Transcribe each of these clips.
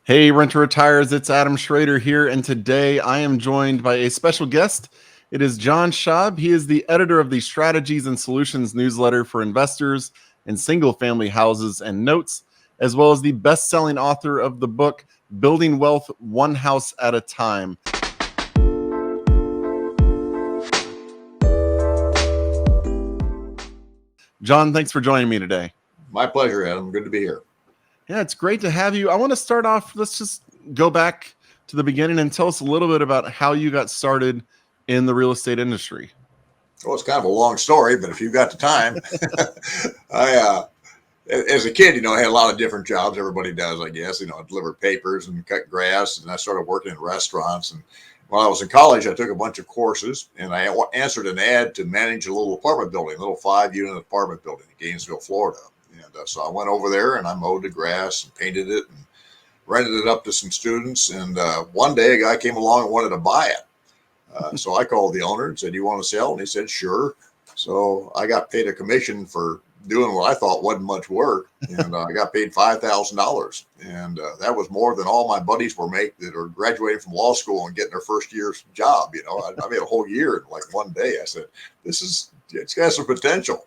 Hey, Renter Retires, it's Adam Schroeder here, and today I am joined by a special guest. It is John Schaub. He is the editor of the Strategies and Solutions newsletter for investors in single-family houses and notes, as well as the best-selling author of the book, Building Wealth One House at a Time. John, thanks for joining me today. My pleasure, Adam. Good to be here. Yeah, it's great to have you. I want to start off, let's just go back to the beginning and tell us a little bit about how you got started in the real estate industry. Well, it's kind of a long story, but if you've got the time, as a kid, I had a lot of different jobs. Everybody does, I guess. I delivered papers and cut grass, and I started working in restaurants. And while I was in college, I took a bunch of courses, and I answered an ad to manage a little apartment building, a little 5-unit apartment building in Gainesville, Florida. And so I went over there and I mowed the grass and painted it and rented it up to some students. And one day a guy came along and wanted to buy it. So I called the owner and said, "You want to sell?" And he said, "Sure." So I got paid a commission for doing what I thought wasn't much work. And I got paid $5,000. And that was more than all my buddies were making that are graduating from law school and getting their first year's job. I made a whole year in like one day. I said, it's got some potential.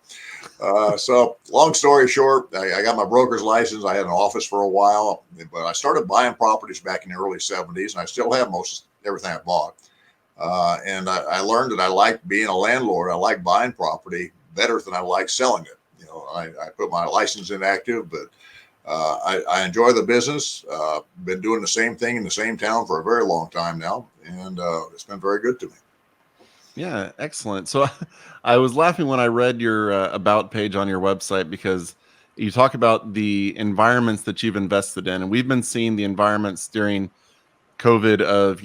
So long story short, I got my broker's license. I had an office for a while, but I started buying properties back in the early 70s, and I still have most everything I bought. And I learned that I like being a landlord. I like buying property better than I like selling it. I put my license inactive, but I enjoy the business. Been doing the same thing in the same town for a very long time now, and it's been very good to me. Yeah, excellent. So I was laughing when I read your about page on your website because you talk about the environments that you've invested in. And we've been seeing the environments during COVID of,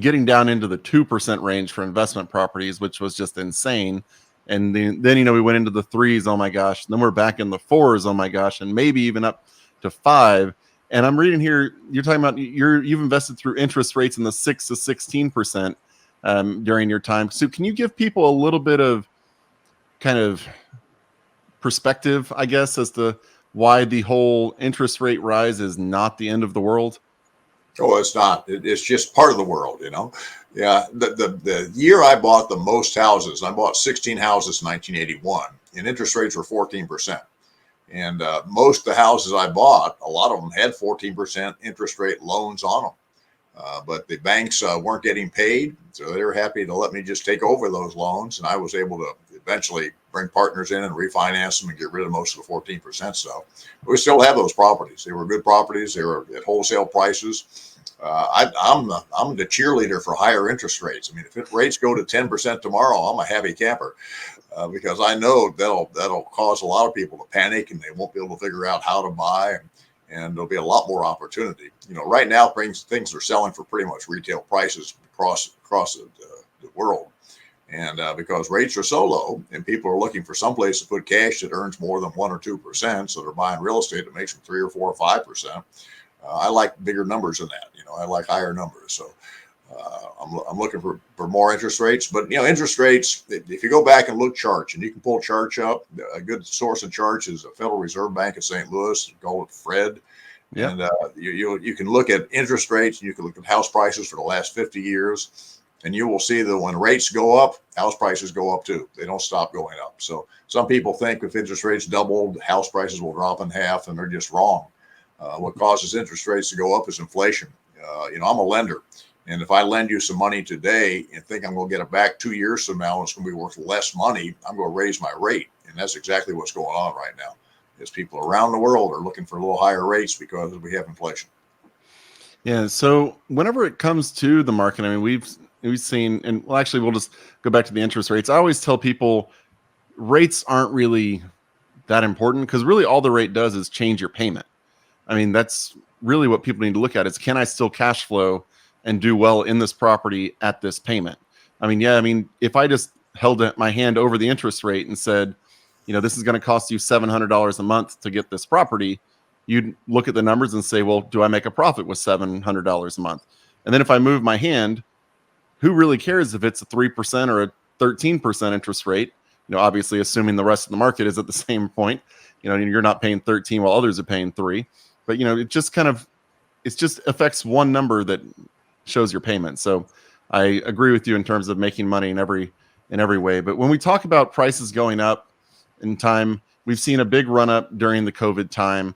getting down into the 2% range for investment properties, which was just insane. And then we went into the 3s. Oh my gosh. And then we're back in the 4s. Oh my gosh. And maybe even up to 5. And I'm reading here, you're talking about you've invested through interest rates in the 6 to 16%. During your time. So can you give people a little bit of kind of perspective, I guess, as to why the whole interest rate rise is not the end of the world? Oh, it's not. It's just part of the world, Yeah, the year I bought the most houses, I bought 16 houses in 1981, and interest rates were 14%. And most of the houses I bought, a lot of them had 14% interest rate loans on them. But the banks weren't getting paid, so they were happy to let me just take over those loans. And I was able to eventually bring partners in and refinance them and get rid of most of the 14% stuff. But we still have those properties. They were good properties. They were at wholesale prices. I'm the cheerleader for higher interest rates. I mean, if rates go to 10% tomorrow, I'm a happy camper because I know that'll cause a lot of people to panic and they won't be able to figure out how to buy. And there'll be a lot more opportunity. Right now things are selling for pretty much retail prices across the world. And because rates are so low and people are looking for some place to put cash that earns more than 1 or 2%, so they're buying real estate that makes them 3 or 4 or 5%. I like bigger numbers than that. I like higher numbers. So I'm looking for more interest rates. But, interest rates, if you go back and look charts, and you can pull charts up, a good source of charts is the Federal Reserve Bank of St. Louis, call it FRED. Yep. And you can look at interest rates, and you can look at house prices for the last 50 years, and you will see that when rates go up, house prices go up too. They don't stop going up. So some people think if interest rates doubled, house prices will drop in half, and they're just wrong. What causes interest rates to go up is inflation. I'm a lender. And if I lend you some money today and think I'm going to get it back 2 years from now, and it's going to be worth less money, I'm going to raise my rate. And that's exactly what's going on right now. Is people around the world are looking for a little higher rates because we have inflation. Yeah. So whenever it comes to the market, I mean, we've seen, and well, actually, we'll just go back to the interest rates. I always tell people rates aren't really that important because really all the rate does is change your payment. I mean, that's really what people need to look at is, can I still cash flow and do well in this property at this payment? If I just held my hand over the interest rate and said, this is going to cost you $700 a month to get this property, you'd look at the numbers and say, well, do I make a profit with $700 a month? And then if I move my hand, who really cares if it's a 3% or a 13% interest rate? Obviously assuming the rest of the market is at the same point, you're not paying 13 while others are paying 3. But, it just kind of it just affects one number that shows your payment. So I agree with you in terms of making money in every way. But when we talk about prices going up in time, we've seen a big run up during the COVID time.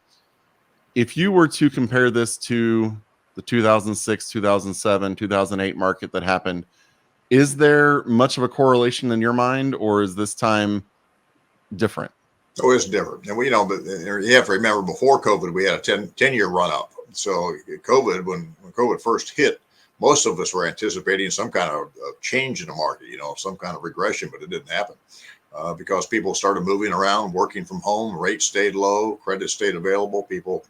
If you were to compare this to the 2006, 2007, 2008 market that happened, is there much of a correlation in your mind, or is this time different? Oh, it's different. And we, but you have to remember before COVID, we had a 10-year run up. So COVID, when COVID first hit, most of us were anticipating some kind of change in the market, some kind of regression, but it didn't happen because people started moving around, working from home, rates stayed low, credit stayed available. People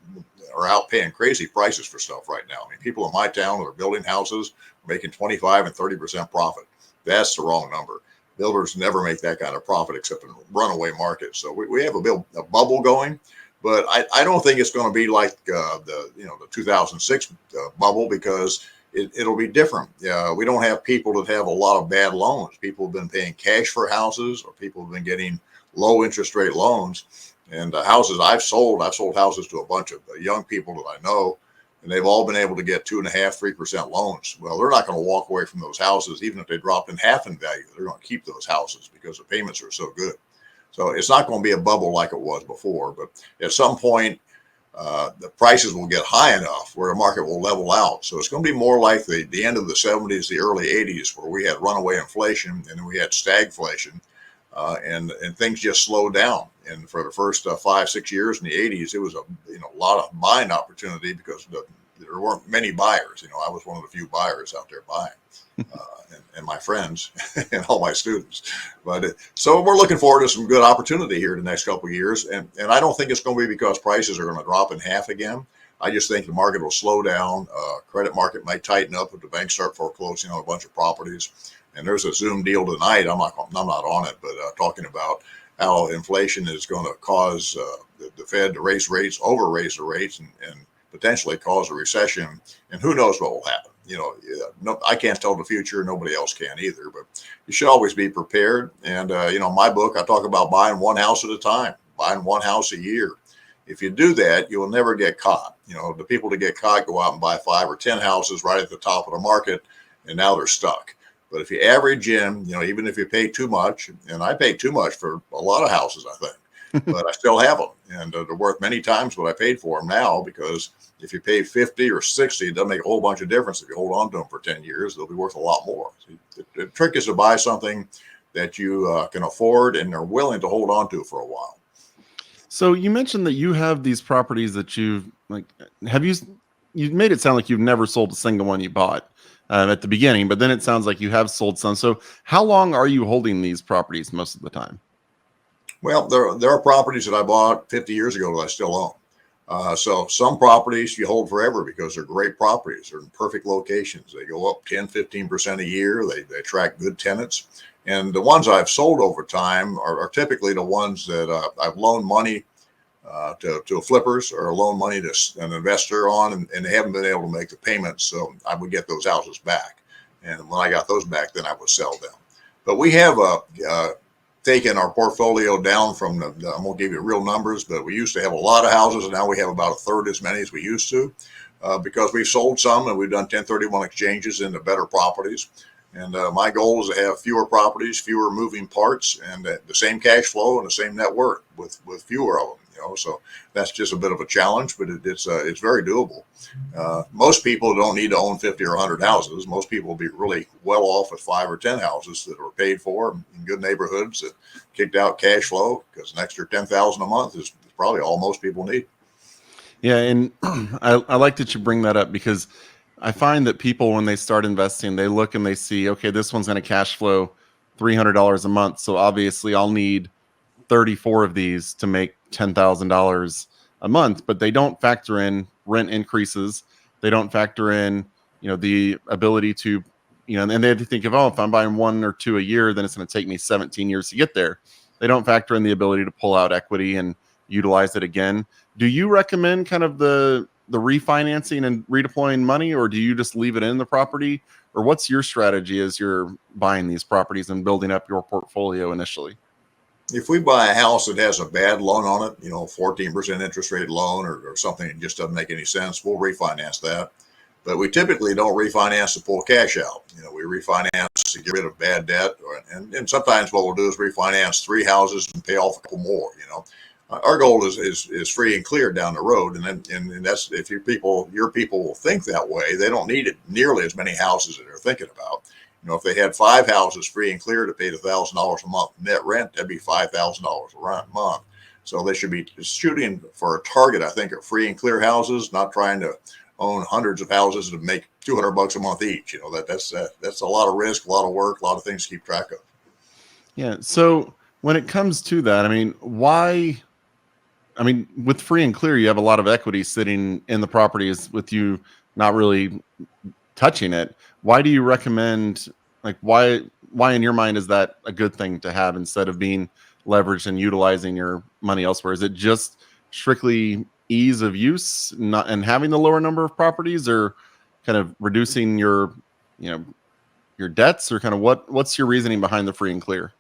are out paying crazy prices for stuff right now. I mean, people in my town who are building houses are making 25 and 30% profit. That's the wrong number. Builders never make that kind of profit except in a runaway market. So we have a bubble going, but I don't think it's going to be like the 2006 bubble, because it'll be different. We don't have people that have a lot of bad loans. People have been paying cash for houses, or people have been getting low interest rate loans. And houses I've sold houses to a bunch of young people that I know, and they've all been able to get 2.5%, 3% loans. Well, they're not going to walk away from those houses, even if they dropped in half in value. They're going to keep those houses because the payments are so good. So it's not going to be a bubble like it was before, but at some point, the prices will get high enough where the market will level out. So it's going to be more like the end of the 70s, the early 80s, where we had runaway inflation and then we had stagflation, and things just slowed down. And for the first 5-6 years in the 80s, it was a lot of buying opportunity because there weren't many buyers. I was one of the few buyers out there buying, and my friends and all my students. But so we're looking forward to some good opportunity here in the next couple of years. And I don't think it's going to be because prices are going to drop in half again. I just think the market will slow down. Credit market might tighten up if the banks start foreclosing on a bunch of properties. And there's a Zoom deal tonight. I'm not on it, but talking about how inflation is going to cause the Fed to raise rates, raise the rates, and potentially cause a recession. And who knows what will happen? No, I can't tell the future. Nobody else can either. But you should always be prepared. And my book, I talk about buying one house at a time, buying one house a year. If you do that, you will never get caught. The people that get caught go out and buy 5 or 10 houses right at the top of the market, and now they're stuck. But if you average in, even if you pay too much, and I pay too much for a lot of houses, I think, but I still have them, and they're worth many times what I paid for them now, because if you pay 50 or 60, it doesn't make a whole bunch of difference. If you hold on to them for 10 years, they'll be worth a lot more. The trick is to buy something that you can afford and are willing to hold on to for a while. So you mentioned that you have these properties that you made it sound like you've never sold a single one you bought at the beginning, but then it sounds like you have sold some. So how long are you holding these properties most of the time? Well, there are properties that I bought 50 years ago that I still own. So some properties you hold forever because they're great properties. They're in perfect locations. They go up 10, 15% a year. They attract good tenants. And the ones I've sold over time are typically the ones that I've loaned money to flippers, or loan money to an investor on, and they haven't been able to make the payments. So I would get those houses back. And when I got those back, then I would sell them. But we have taken our portfolio down from I won't give you real numbers, but we used to have a lot of houses, and now we have about a third as many as we used to, because we've sold some and we've done 1031 exchanges into better properties. And my goal is to have fewer properties, fewer moving parts, and the same cash flow and the same net worth with fewer of them. So that's just a bit of a challenge, but it's very doable. Most people don't need to own 50 or 100 houses. Most people will be really well off with 5 or 10 houses that are paid for in good neighborhoods that kicked out cash flow, because an extra $10,000 a month is probably all most people need. Yeah, and I like that you bring that up, because I find that people, when they start investing, they look and they see, okay, this one's going to cash flow $300 a month, so obviously I'll need 34 of these to make $10,000 a month. But they don't factor in rent increases. They don't factor in, the ability to, and they think of, if I'm buying 1 or 2 a year, then it's going to take me 17 years to get there. They don't factor in the ability to pull out equity and utilize it again. Do you recommend kind of the refinancing and redeploying money, or do you just leave it in the property? Or what's your strategy as you're buying these properties and building up your portfolio initially? If we buy a house that has a bad loan on it, 14% interest rate loan or something that just doesn't make any sense, we'll refinance that. But we typically don't refinance to pull cash out. We refinance to get rid of bad debt, and sometimes what we'll do is refinance 3 houses and pay off a couple more. Our goal is free and clear down the road, and that's if your people will think that way. They don't need it nearly as many houses that they're thinking about. If they had 5 houses free and clear to pay $1,000 a month net rent, that'd be $5,000 a month. So they should be shooting for a target, I think, of free and clear houses, not trying to own hundreds of houses to make $200 a month each. That's a lot of risk, a lot of work, a lot of things to keep track of. Yeah. So when it comes to that, with free and clear, you have a lot of equity sitting in the properties with you not really touching it. Why do you recommend, why in your mind is that a good thing to have instead of being leveraged and utilizing your money elsewhere? Is it just strictly ease of use and having the lower number of properties, or kind of reducing your debts, or kind of what's your reasoning behind the free and clear?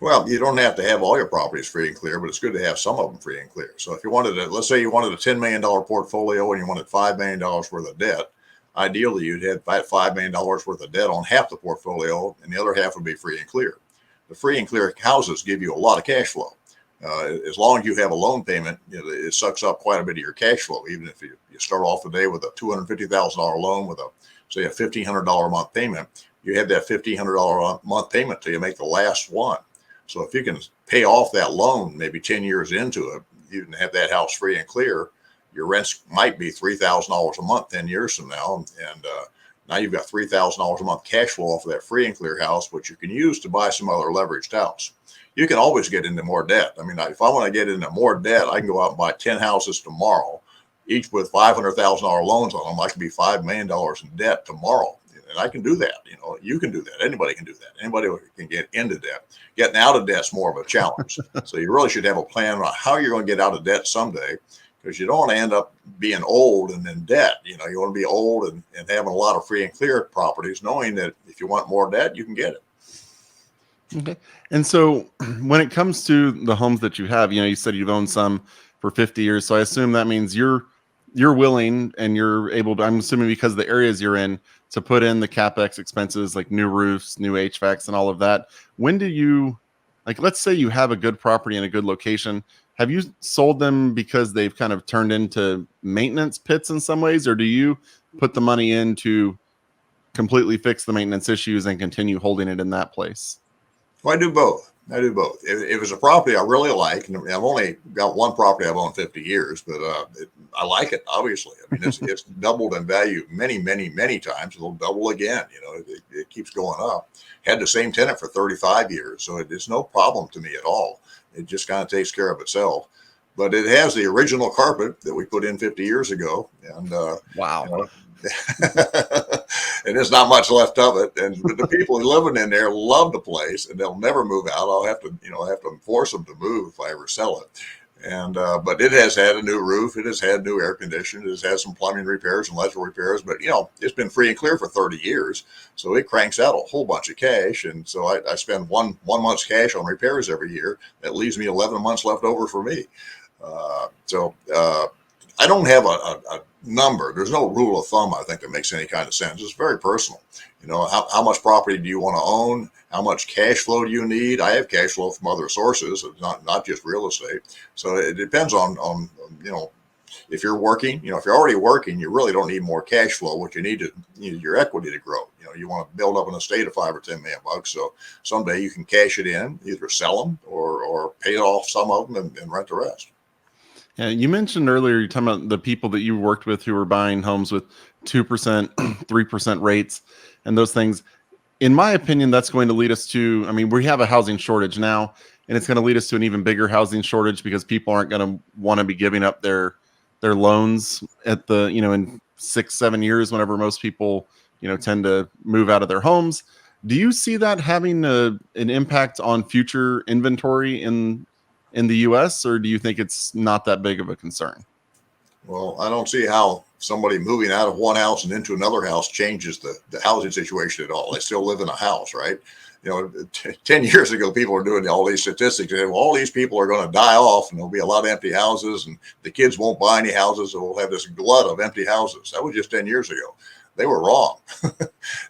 Well, you don't have to have all your properties free and clear, but it's good to have some of them free and clear. So if you wanted let's say you wanted a $10 million portfolio and you wanted $5 million worth of debt, ideally you'd have $5 million worth of debt on half the portfolio, and the other half would be free and clear. The free and clear houses give you a lot of cash flow. As long as you have a loan payment, it sucks up quite a bit of your cash flow. Even if you start off the day with a $250,000 loan with say a $1,500 a month payment, you have that $1,500 a month payment till you make the last one. So if you can pay off that loan maybe 10 years into it, you can have that house free and clear. Your rents might be $3,000 a month 10 years from now. And now you've got $3,000 a month cash flow off of that free and clear house, which you can use to buy some other leveraged house. You can always get into more debt. If I want to get into more debt, I can go out and buy 10 houses tomorrow, each with $500,000 loans on them. I can be $5 million in debt tomorrow. And I can do that. You can do that. Anybody can do that. Anybody can get into debt. Getting out of debt is more of a challenge. So you really should have a plan on how you're going to get out of debt someday, because you don't want to end up being old and in debt. You want to be old and having a lot of free and clear properties, knowing that if you want more debt, you can get it. Okay. And so when it comes to the homes that you have, you said you've owned some for 50 years. So I assume that means you're willing and you're able to, I'm assuming because of the areas you're in, to put in the CapEx expenses like new roofs, new HVACs, and all of that. When do you, let's say you have a good property in a good location, have you sold them because they've kind of turned into maintenance pits in some ways, or do you put the money in to completely fix the maintenance issues and continue holding it in that place? Well, I do both. If it's a property I really like, and I've only got one property I've owned 50 years, but I like it, obviously. It's doubled in value many, many, many times. It'll double again. It keeps going up. Had the same tenant for 35 years, so it's no problem to me at all. It just kind of takes care of itself. But it has the original carpet that we put in 50 years ago. And wow. And there's not much left of it. And the people living in there love the place, and they'll never move out. I'll have to force them to move if I ever sell it. And but it has had a new roof. It has had new air conditioning. It has had some plumbing repairs and electrical repairs. But it's been free and clear for 30 years, so it cranks out a whole bunch of cash. And so I spend one month's cash on repairs every year. That leaves me 11 months left over for me. I don't have a number. There's no rule of thumb, I think, that makes any kind of sense. It's very personal. How much property do you want to own? How much cash flow do you need? I have cash flow from other sources, not just real estate. So it depends on if you're working. If you're already working, you really don't need more cash flow. What you need your equity to grow. You want to build up an estate of $5 or $10 million. So someday you can cash it in, either sell them or pay off some of them and rent the rest. Yeah, you mentioned earlier, you're talking about the people that you worked with who were buying homes with 2%, 3% rates and those things. In my opinion, that's going to lead us to, we have a housing shortage now, and it's going to lead us to an even bigger housing shortage because people aren't going to want to be giving up their loans at the, in 6-7 years, whenever most people, tend to move out of their homes. Do you see that having an impact on future inventory in the U.S., or do you think it's not that big of a concern? Well, I don't see how somebody moving out of one house and into another house changes the housing situation at all. They still live in a house, right? 10 years ago, people were doing all these statistics and well, all these people are going to die off and there'll be a lot of empty houses and the kids won't buy any houses. So we'll have this glut of empty houses. That was just 10 years ago. They were wrong.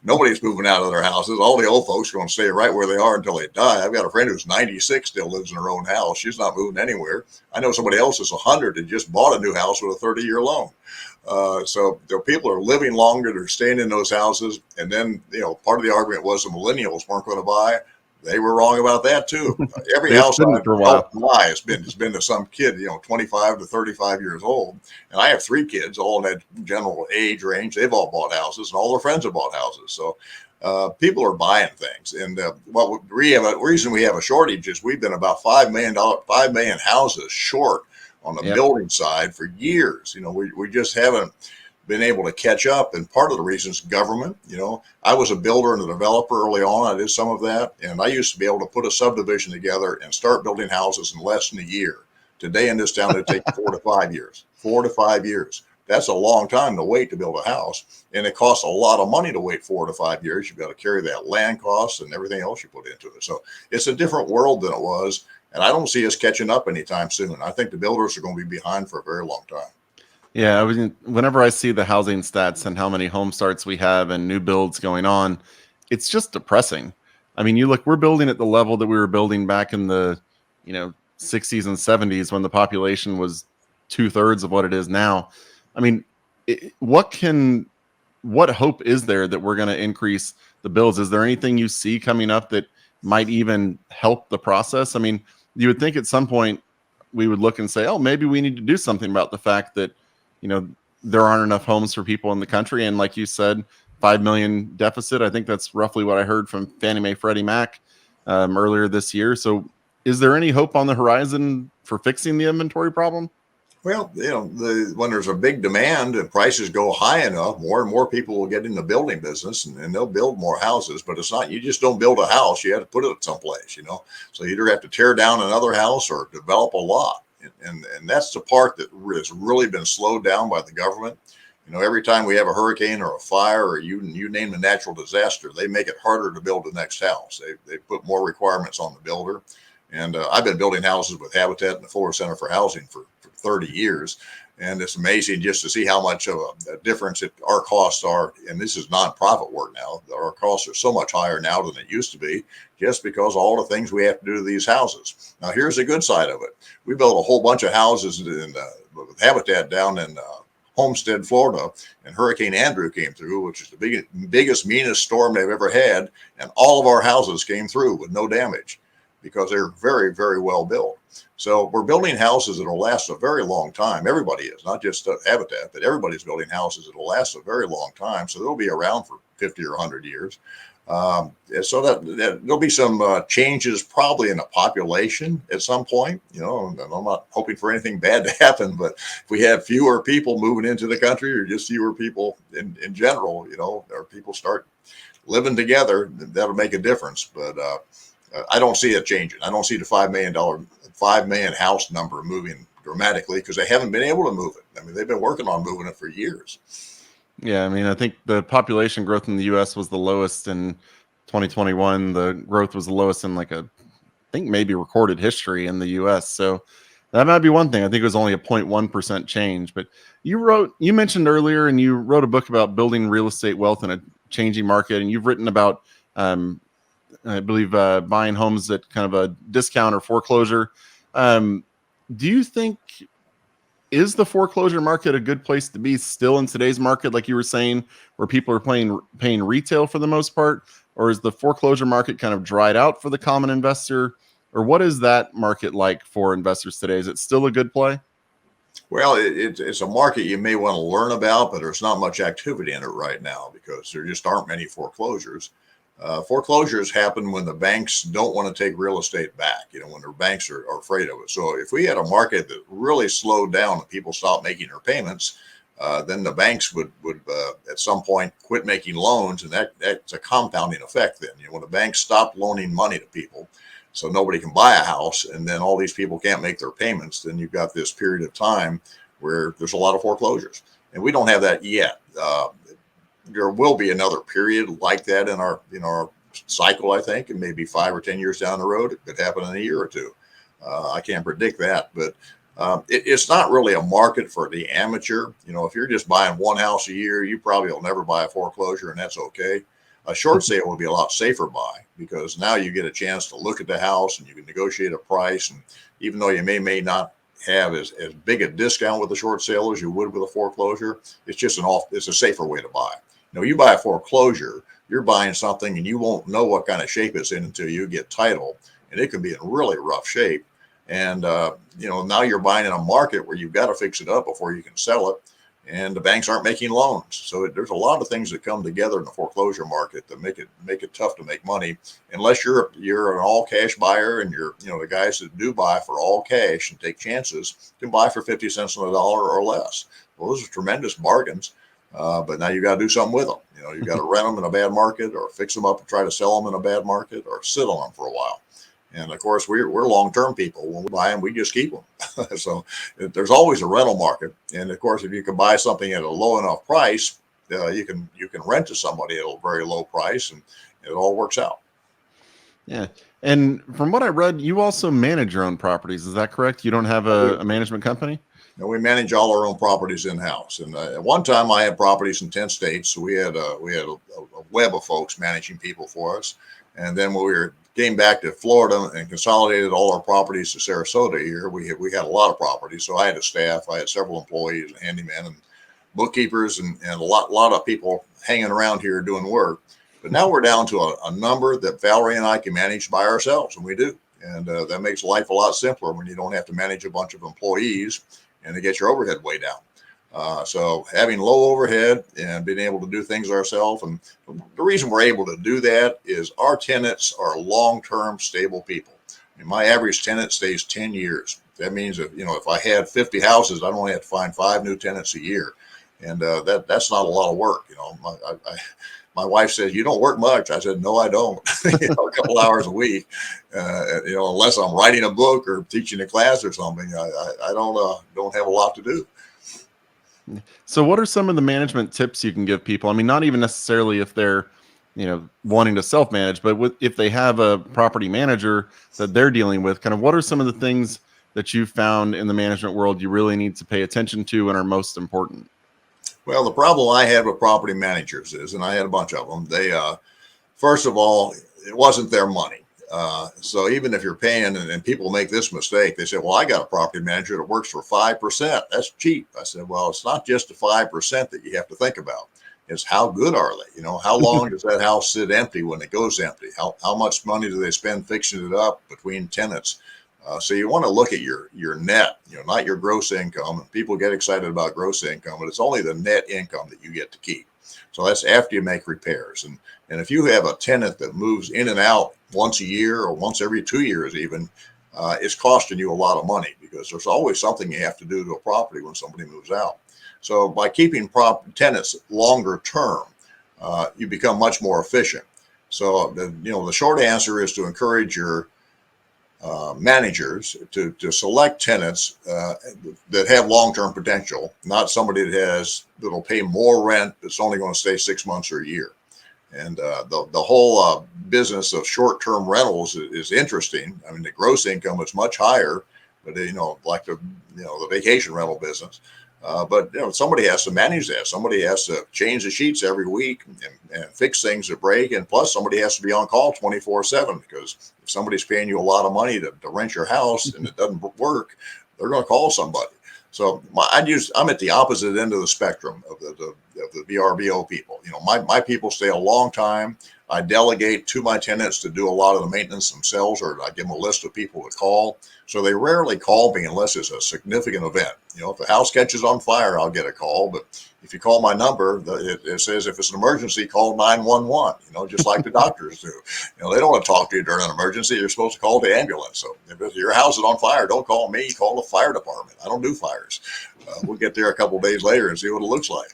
Nobody's moving out of their houses. All the old folks are going to stay right where they are until they die. I've got a friend who's 96 still lives in her own house. She's not moving anywhere. I know somebody else is 100 and just bought a new house with a 30-year loan. So people are living longer. They're staying in those houses. And then, part of the argument was the millennials weren't going to buy. They were wrong about that too. Every house I've helped buy has been to some kid, 25 to 35 years old. And I have 3 kids, all in that general age range. They've all bought houses, and all their friends have bought houses. So people are buying things. And reason we have a shortage is we've been about $5 million houses short on the building side for years. We just haven't been able to catch up. And part of the reason is government. I was a builder and a developer early on. I did some of that. And I used to be able to put a subdivision together and start building houses in less than a year. Today in this town, it'd take 4 to 5 years. 4 to 5 years. That's a long time to wait to build a house. And it costs a lot of money to wait 4 to 5 years. You've got to carry that land costs and everything else you put into it. So it's a different world than it was. And I don't see us catching up anytime soon. I think the builders are going to be behind for a very long time. Yeah, whenever I see the housing stats and how many home starts we have and new builds going on, it's just depressing. I mean, we're building at the level that we were building back in the, 60s and 70s when the population was 2/3 of what it is now. I mean, what hope is there that we're going to increase the builds? Is there anything you see coming up that might even help the process? I mean, you would think at some point we would look and say, oh, maybe we need to do something about the fact that, there aren't enough homes for people in the country. And like you said, 5 million deficit. I think that's roughly what I heard from Fannie Mae, Freddie Mac earlier this year. So is there any hope on the horizon for fixing the inventory problem? Well, when there's a big demand and prices go high enough, more and more people will get in the building business and they'll build more houses. But it's not, you just don't build a house. You have to put it someplace, So you either have to tear down another house or develop a lot. And that's the part that has really been slowed down by the government. Every time we have a hurricane or a fire or you name a natural disaster, they make it harder to build the next house. They put more requirements on the builder. And I've been building houses with Habitat and the Florida Center for Housing for 30 years. And it's amazing just to see how much of a difference our costs are. And this is nonprofit work now. Our costs are so much higher now than it used to be, just because of all the things we have to do to these houses. Now, here's the good side of it. We built a whole bunch of houses with Habitat down in Homestead, Florida, and Hurricane Andrew came through, which is the biggest, meanest storm they've ever had. And all of our houses came through with no damage because they're very, very well built. So we're building houses that will last a very long time. Everybody is, not just Habitat, but everybody's building houses that will last a very long time. So they'll be around for 50 or 100 years. So that there'll be some changes probably in the population at some point. I'm not hoping for anything bad to happen, but if we have fewer people moving into the country or just fewer people in general, or people start living together, that'll make a difference. But I don't see it changing. I don't see the $5 million house number moving dramatically because they haven't been able to move it. I mean, they've been working on moving it for years. Yeah, I mean, I think the population growth in the U.S. was the lowest in 2021. The growth was the lowest in I think maybe recorded history in the U.S. So that might be one thing. I think it was only a 0.1% change. But you mentioned earlier, and you wrote a book about building real estate wealth in a changing market, and you've written about I believe buying homes at kind of a discount or foreclosure. Do you think, is the foreclosure market a good place to be still in today's market, like you were saying, where people are paying retail for the most part? Or is the foreclosure market kind of dried out for the common investor? Or what is that market like for investors today? Is it still a good play? Well, it's a market you may want to learn about, but there's not much activity in it right now because there just aren't many foreclosures. Foreclosures happen when the banks don't want to take real estate back, when their banks are afraid of it. So if we had a market that really slowed down and people stopped making their payments, then the banks would at some point quit making loans. And that's a compounding effect then. When the banks stop loaning money to people, so nobody can buy a house, and then all these people can't make their payments, then you've got this period of time where there's a lot of foreclosures. and we don't have that yet. There will be another period like that in our cycle, I think, and maybe 5 or 10 years down the road. It could happen in a year or two. I can't predict that, but it's not really a market for the amateur. If you're just buying one house a year, you probably will never buy a foreclosure, and that's okay. A short sale would be a lot safer buy, because now you get a chance to look at the house and you can negotiate a price. And even though you may not have as big a discount with a short sale as you would with a foreclosure, it's a safer way to buy. You buy a foreclosure, you're buying something and you won't know what kind of shape it's in until you get title, and it can be in really rough shape. And now you're buying in a market where you've got to fix it up before you can sell it, and the banks aren't making loans. So there's a lot of things that come together in the foreclosure market that make it tough to make money, unless you're an all cash buyer, and the guys that do buy for all cash and take chances can buy for 50 cents on the dollar or less. Well, those are tremendous bargains. But now you got to do something with them. You got to rent them in a bad market, or fix them up and try to sell them in a bad market, or sit on them for a while. And of course, we're long-term people. When we buy them, we just keep them. So there's always a rental market. And of course, if you can buy something at a low enough price, you can rent to somebody at a very low price, and it all works out. Yeah. And from what I read, you also manage your own properties. Is that correct? You don't have a management company? And we manage all our own properties in-house. And at one time, I had properties in 10 states. So we had a web of folks managing people for us. And then when we came back to Florida and consolidated all our properties to Sarasota here, we had a lot of properties. So I had a staff. I had several employees, handymen, and bookkeepers, and a lot of people hanging around here doing work. But now we're down to a number that Valerie and I can manage by ourselves, and we do. And that makes life a lot simpler when you don't have to manage a bunch of employees, and to get your overhead way down. So having low overhead and being able to do things ourselves. And the reason we're able to do that is our tenants are long-term stable people. I mean, my average tenant stays 10 years. That means that, if I had 50 houses, I'd only have to find 5 new tenants a year. And that's not a lot of work. My wife says, "You don't work much." I said, "No, I don't." A couple hours a week, unless I'm writing a book or teaching a class or something. I don't have a lot to do. So what are some of the management tips you can give people? I mean, not even necessarily if they're, wanting to self-manage, but if they have a property manager that they're dealing with, kind of what are some of the things that you found in the management world you really need to pay attention to and are most important? Well, the problem I had with property managers is, and I had a bunch of them, they, first of all, it wasn't their money. So even if you're paying, and people make this mistake, they say, "Well, I got a property manager that works for 5%. That's cheap." I said, "Well, it's not just the 5% that you have to think about. It's how good are they? How long does that house sit empty when it goes empty? How much money do they spend fixing it up between tenants?" So you want to look at your net, not your gross income. And people get excited about gross income, but it's only the net income that you get to keep. So that's after you make repairs. And if you have a tenant that moves in and out once a year or once every 2 years even, it's costing you a lot of money, because there's always something you have to do to a property when somebody moves out. So by keeping tenants longer term, you become much more efficient. So the short answer is to encourage your managers to select tenants that have long-term potential, not somebody that'll pay more rent that's only going to stay 6 months or a year. And the whole business of short-term rentals is interesting. I mean, the gross income is much higher, but like the vacation rental business. But somebody has to manage that. Somebody has to change the sheets every week and fix things that break. And plus, somebody has to be on call 24/7, because if somebody's paying you a lot of money to rent your house and it doesn't work, they're going to call somebody. So I'm at the opposite end of the spectrum of the VRBO people. My people stay a long time. I delegate to my tenants to do a lot of the maintenance themselves, or I give them a list of people to call. So they rarely call me unless it's a significant event. If the house catches on fire, I'll get a call. But if you call my number, it says if it's an emergency, call 911, just like the doctors do. They don't want to talk to you during an emergency. You're supposed to call the ambulance. So if your house is on fire, don't call me, call the fire department. I don't do fires. We'll get there a couple of days later and see what it looks like.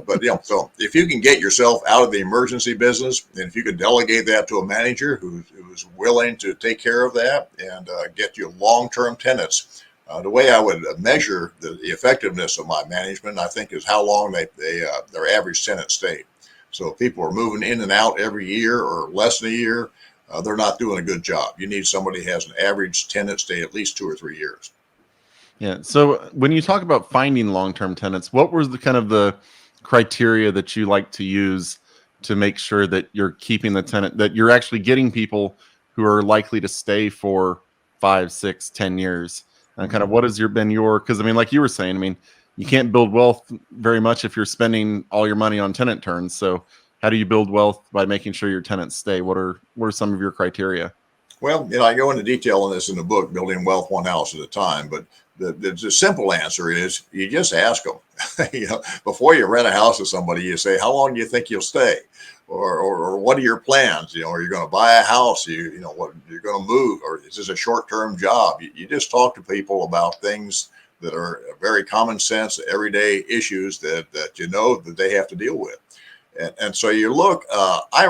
But so if you can get yourself out of the emergency business, and if you can delegate that to a manager who's willing to take care of that and get you long-term tenants, The way I would measure the effectiveness of my management, I think, is how long their average tenant stay. So if people are moving in and out every year or less than a year, they're not doing a good job. You need somebody who has an average tenant stay at least 2 or 3 years. Yeah. So when you talk about finding long-term tenants, what was the kind of the criteria that you like to use to make sure that you're keeping the tenant, that you're actually getting people who are likely to stay for 5, 6, 10 years? And kind of what has been your, because I mean, like you were saying, I mean, you can't build wealth very much if you're spending all your money on tenant turns. So how do you build wealth by making sure your tenants stay? What are some of your criteria? Well, I go into detail on this in the book, Building Wealth One House at a Time. But the simple answer is you just ask them. Before you rent a house to somebody, you say, "How long do you think you'll stay?" Or what are your plans? Are you going to buy a house? What you're going to move, or is this a short-term job? You just talk to people about things that are very common sense, everyday issues that that they have to deal with. And so you look. I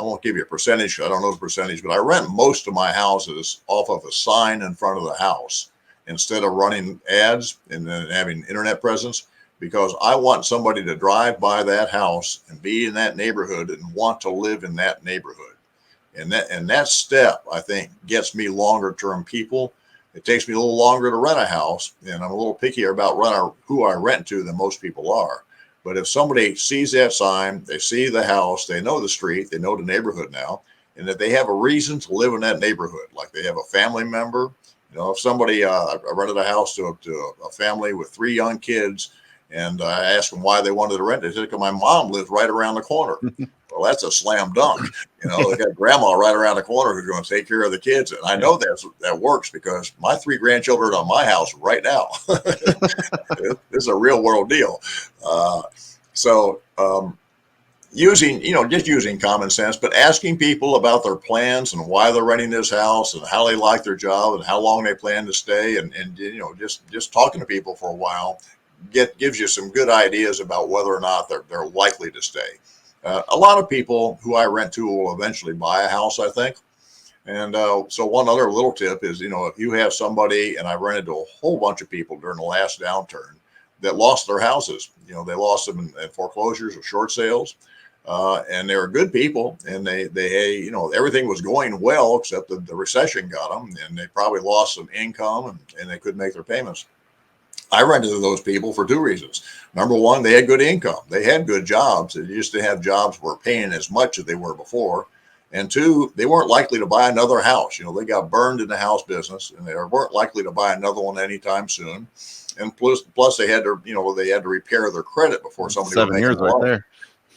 won't give you a percentage. I don't know the percentage, but I rent most of my houses off of a sign in front of the house instead of running ads and then having internet presence, because I want somebody to drive by that house and be in that neighborhood and want to live in that neighborhood. And that step, I think, gets me longer term people. It takes me a little longer to rent a house, and I'm a little pickier about who I rent to than most people are. But if somebody sees that sign, they see the house, they know the street, they know the neighborhood now, and that they have a reason to live in that neighborhood, like they have a family member. If somebody, I rented a house to a family with 3 young kids, and I asked them why they wanted to rent it. They said, "Because my mom lives right around the corner." Well, that's a slam dunk. They got grandma right around the corner who's going to take care of the kids. And I know that works because my 3 grandchildren are on my house right now. This is a real world deal. So just using common sense, but asking people about their plans and why they're renting this house and how they like their job and how long they plan to stay. And just talking to people for a while gives you some good ideas about whether or not they're likely to stay. A lot of people who I rent to will eventually buy a house, I think. And so one other little tip is, if you have somebody, and I rented to a whole bunch of people during the last downturn that lost their houses. They lost them in foreclosures or short sales. And they were good people, and they everything was going well except the recession got them, and they probably lost some income, and they couldn't make their payments. I rented to those people for 2 reasons. Number one, they had good income. They had good jobs. They used to have jobs that were paying as much as they were before. And 2, they weren't likely to buy another house. They got burned in the house business, and they weren't likely to buy another one anytime soon. And plus they had to, they had to repair their credit before somebody would 7 make years them right there.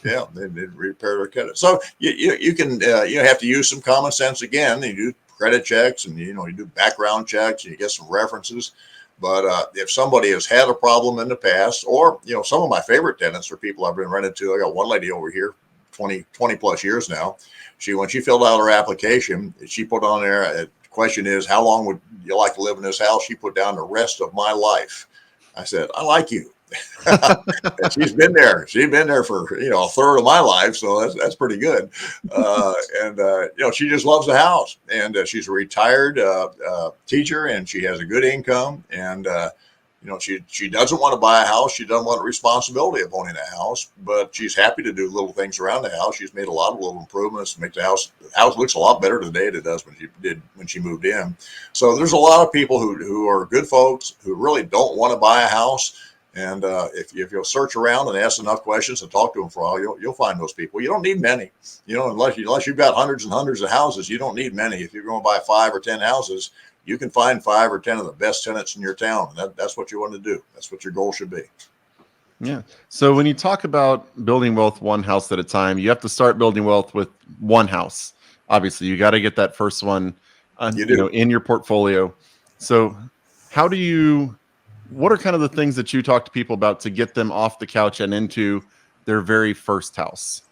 Yeah, they repair their credit. So you can have to use some common sense again. You do credit checks, and you do background checks, and you get some references. But if somebody has had a problem in the past, or some of my favorite tenants are people I've been rented to. I got one lady over here, 20 plus years now. When she filled out her application, she put on there, the question is, how long would you like to live in this house? She put down the rest of my life. I said, I like you. And she's been there. She's been there for a third of my life, so that's pretty good. And she just loves the house, and she's a retired teacher, and she has a good income, and she doesn't want to buy a house. She doesn't want the responsibility of owning a house, but she's happy to do little things around the house. She's made a lot of little improvements to make the house. The house looks a lot better today than it does when she moved in. So there's a lot of people who are good folks who really don't want to buy a house. And if you'll search around and ask enough questions and talk to them for a while, you'll find those people. You don't need many, unless you've got hundreds and hundreds of houses. You don't need many. If you're going to buy 5 or 10 houses, you can find 5 or 10 of the best tenants in your town. And that's what you want to do. That's what your goal should be. Yeah. So when you talk about building wealth one house at a time, you have to start building wealth with one house. Obviously, you got to get that first one, in your portfolio. So what are kind of the things that you talk to people about to get them off the couch and into their very first house?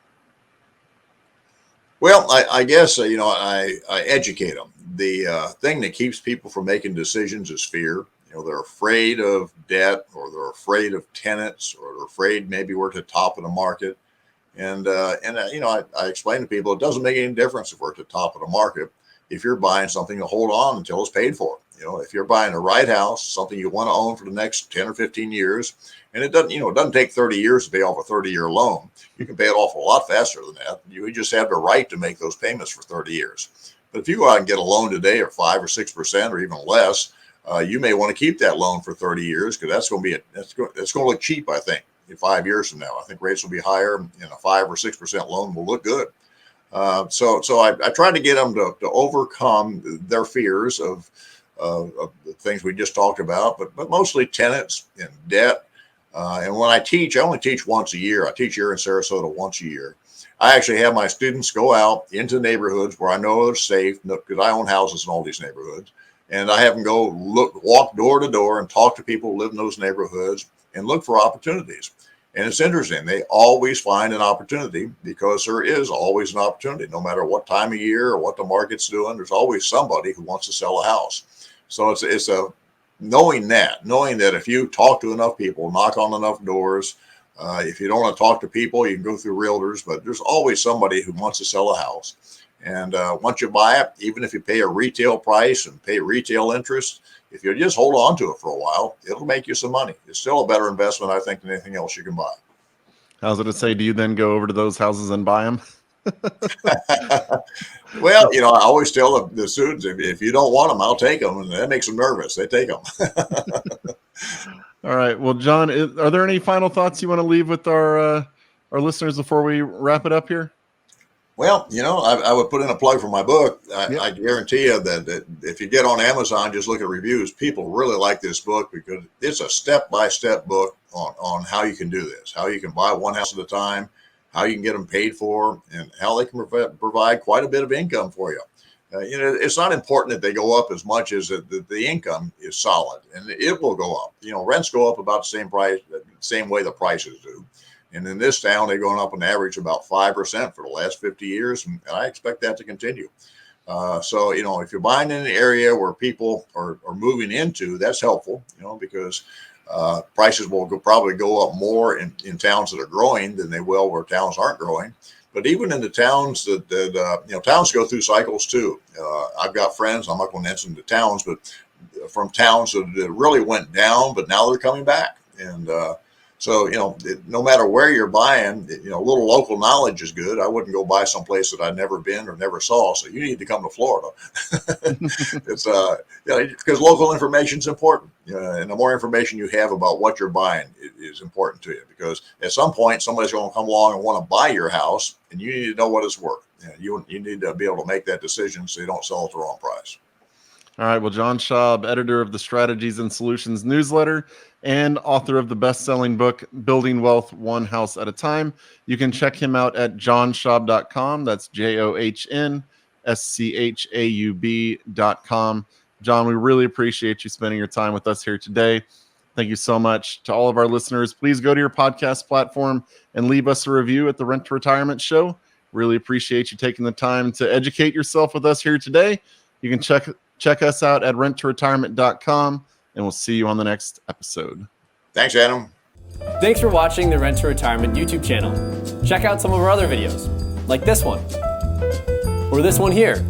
Well, I guess, I educate them. The thing that keeps people from making decisions is fear. They're afraid of debt, or they're afraid of tenants, or they're afraid maybe we're at the top of the market. And I explain to people, it doesn't make any difference if we're at the top of the market if you're buying something to hold on until it's paid for. If you're buying the right house, something you want to own for the next 10 or 15 years, and it doesn't take 30 years to pay off a 30-year loan. You can pay it off a lot faster than that. You just have the right to make those payments for 30 years. But if you go out and get a loan today at 5 or 6% or even less, you may want to keep that loan for 30 years because that's going to look cheap, I think, in 5 years from now. I think rates will be higher and a 5 or 6% loan will look good. So I tried to get them to overcome their fears of the things we just talked about, but mostly tenants and debt. And when I only teach once a year. I teach here in Sarasota once a year. I actually have my students go out into neighborhoods where I know they're safe because I own houses in all these neighborhoods. And I have them go walk door to door and talk to people who live in those neighborhoods and look for opportunities. And it's interesting. They always find an opportunity because there is always an opportunity. No matter what time of year or what the market's doing, there's always somebody who wants to sell a house. So it's knowing that if you talk to enough people, knock on enough doors, if you don't want to talk to people, you can go through realtors, but there's always somebody who wants to sell a house. And once you buy it, even if you pay a retail price and pay retail interest, if you just hold on to it for a while, it'll make you some money. It's still a better investment, I think, than anything else you can buy. I was going to say, do you then go over to those houses and buy them? Well, I always tell the students, if you don't want them, I'll take them. And that makes them nervous. They take them. All right. Well, John, are there any final thoughts you want to leave with our listeners before we wrap it up here? Well, I would put in a plug for my book. I guarantee you that if you get on Amazon, just look at reviews. People really like this book because it's a step-by-step book on how you can do this, how you can buy one house at a time, how you can get them paid for, and how they can provide quite a bit of income for you. It's not important that they go up as much as the income is solid, and it will go up. Rents go up about the same way the prices do. And in this town, they're going up on average about 5% for the last 50 years. And I expect that to continue. So, if you're buying in an area where people are moving into, that's helpful, because prices will probably go up more in towns that are growing than they will where towns aren't growing. But even in the towns that towns go through cycles too. I've got friends, I'm not going to mention the towns, but from towns that really went down, but now they're coming back. And, so, no matter where you're buying, a little local knowledge is good. I wouldn't go buy someplace that I'd never been or never saw. So you need to come to Florida. It's because local information is important. And the more information you have about what you're buying is important to you, because at some point somebody's going to come along and want to buy your house, and you need to know what it's worth. You need to be able to make that decision so you don't sell at the wrong price. All right. Well, John Schaub, editor of the Strategies and Solutions newsletter and author of the best-selling book, Building Wealth One House at a Time. You can check him out at johnschaub.com. That's JOHNSCHAUB.com. John, we really appreciate you spending your time with us here today. Thank you so much. To all of our listeners, please go to your podcast platform and leave us a review at the Rent to Retirement Show. Really appreciate you taking the time to educate yourself with us here today. You can check us out at renttoretirement.com, and we'll see you on the next episode. Thanks, Adam. Thanks for watching the Rent to Retirement YouTube channel. Check out some of our other videos, like this one, or this one here.